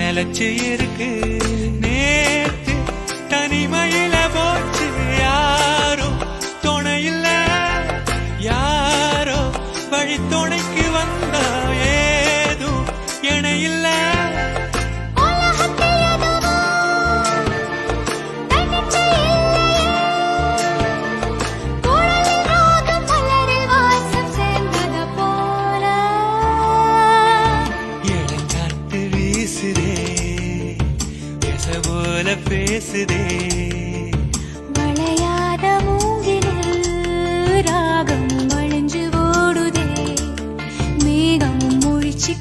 நிலச்சு இருக்கு நேத்து தனிமையில போச்சு யாரோ துணையில்ல யாரோ வழி துணைக்கு வந்தா ஏதும் இணையில்ல போல பேசுதே வளையாத மூங்கிலில் ராகம் வளைஞ்சு ஓடுதே மேகம் முழிச்சு